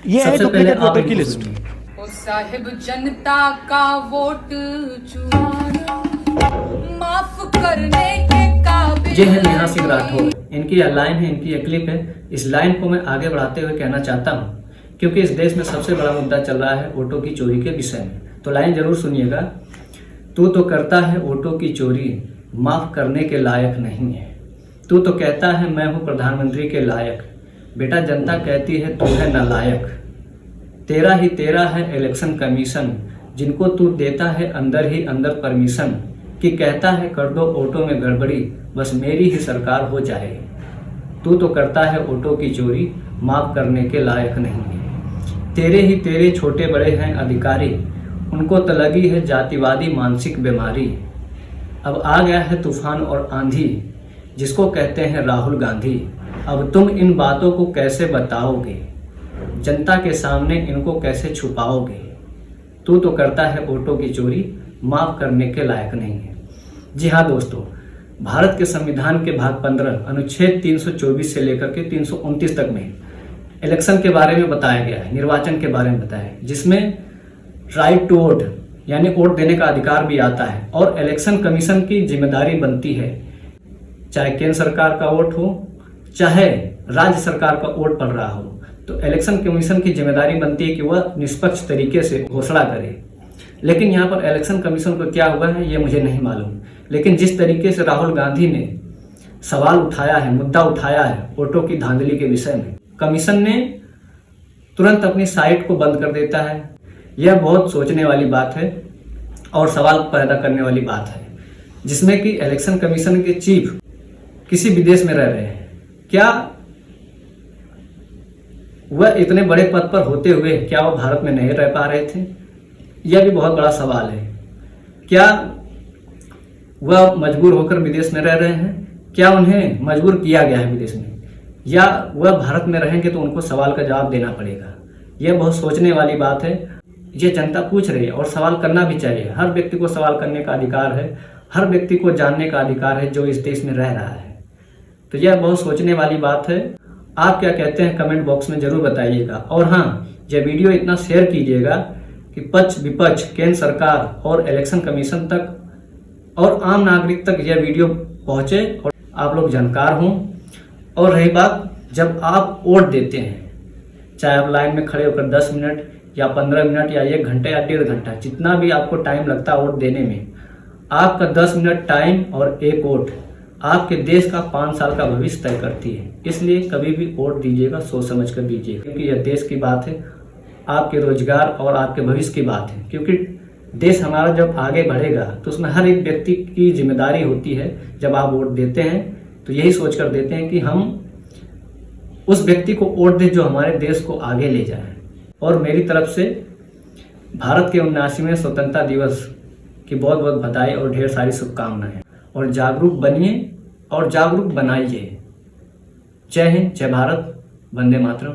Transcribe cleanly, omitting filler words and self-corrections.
ये है duplicate voter की लिस्ट। ओ साहिब जनता का वोट चुराना माफ करने के काबिल। ये है नेहा सिंह राठौर, इनकी यह लाइन है, इनकी यह क्लिप है। इस लाइन को मैं आगे बढ़ाते हुए कहना चाहता हूँ, क्योंकि इस देश में सबसे बड़ा मुद्दा चल रहा है वोटों की चोरी के विषय में। तो लाइन जरूर सुनिएगा। तू तो करता है वोटों की चोरी, माफ करने के लायक नहीं है। तू तो कहता है मैं हूँ प्रधानमंत्री के लायक, बेटा जनता कहती है तू है नालायक। तेरा ही तेरा है इलेक्शन कमीशन, जिनको तू देता है अंदर ही अंदर परमिशन, कि कहता है कर दो वोटों में गड़बड़ी, बस मेरी ही सरकार हो जाए। तू तो करता है वोटों की चोरी, माफ करने के लायक नहीं है। तेरे ही तेरे छोटे बड़े हैं अधिकारी, उनको तो लगी है जातिवादी मानसिक बीमारी। अब आ गया है तूफान और आंधी, जिसको कहते हैं राहुल गांधी। अब तुम इन बातों को कैसे बताओगे, जनता के सामने इनको कैसे छुपाओगे। तू तो करता है वोटों की चोरी, माफ करने के लायक नहीं है। जी हाँ दोस्तों, भारत के संविधान के भाग 15 अनुच्छेद 324 से लेकर के 329 तक में इलेक्शन के बारे में बताया गया है, निर्वाचन के बारे में बताया है, जिसमें राइट टू वोट यानी वोट देने का अधिकार भी आता है। और इलेक्शन कमीशन की जिम्मेदारी बनती है, चाहे केंद्र सरकार का वोट हो चाहे राज्य सरकार का वोट पड़ रहा हो, तो इलेक्शन कमीशन की जिम्मेदारी बनती है कि वह निष्पक्ष तरीके से घोषणा करे। लेकिन यहाँ पर इलेक्शन कमीशन को क्या हुआ है ये मुझे नहीं मालूम, लेकिन जिस तरीके से राहुल गांधी ने सवाल उठाया है, मुद्दा उठाया है वोटों की धांधली के विषय में, कमीशन ने तुरंत अपनी साइट को बंद कर देता है। यह बहुत सोचने वाली बात है और सवाल पैदा करने वाली बात है, जिसमें कि इलेक्शन कमीशन के चीफ किसी विदेश में रह रहे हैं। क्या वह इतने बड़े पद पर होते हुए क्या वह भारत में नहीं रह पा रहे थे? यह भी बहुत बड़ा सवाल है। क्या वह मजबूर होकर विदेश में रह रहे हैं? क्या उन्हें मजबूर किया गया है विदेश में, या वह भारत में रहेंगे तो उनको सवाल का जवाब देना पड़ेगा? यह बहुत सोचने वाली बात है। ये जनता पूछ रही है और सवाल करना भी चाहिए। हर व्यक्ति को सवाल करने का अधिकार है, हर व्यक्ति को जानने का अधिकार है जो इस देश में रह रहा है। तो यह बहुत सोचने वाली बात है। आप क्या कहते हैं कमेंट बॉक्स में जरूर बताइएगा। और हाँ, यह वीडियो इतना शेयर कीजिएगा कि पक्ष विपक्ष, केंद्र सरकार और इलेक्शन कमीशन तक और आम नागरिक तक यह वीडियो पहुंचे और आप लोग जानकार हों। और रही बात, जब आप वोट देते हैं, चाहे आप लाइन में खड़े होकर 10 मिनट या 15 मिनट या 1 घंटा या 1.5 घंटा, जितना भी आपको टाइम लगता है वोट देने में, आपका 10 मिनट टाइम और एक वोट आपके देश का 5 साल का भविष्य तय करती है। इसलिए कभी भी वोट दीजिएगा सोच समझ कर दीजिएगा, क्योंकि यह देश की बात है, आपके रोजगार और आपके भविष्य की बात है। क्योंकि देश हमारा जब आगे बढ़ेगा तो उसमें हर एक व्यक्ति की जिम्मेदारी होती है। जब आप वोट देते हैं तो यही सोच कर देते हैं कि हम उस व्यक्ति को वोट दें जो हमारे देश को आगे ले जाए। और मेरी तरफ से भारत के 79वें स्वतंत्रता दिवस की बहुत बहुत बधाई और ढेर सारी शुभकामनाएं। और जागरूक बनिए और जागरूक बनाइए। जय हिंद, जय भारत, वंदे मातरम।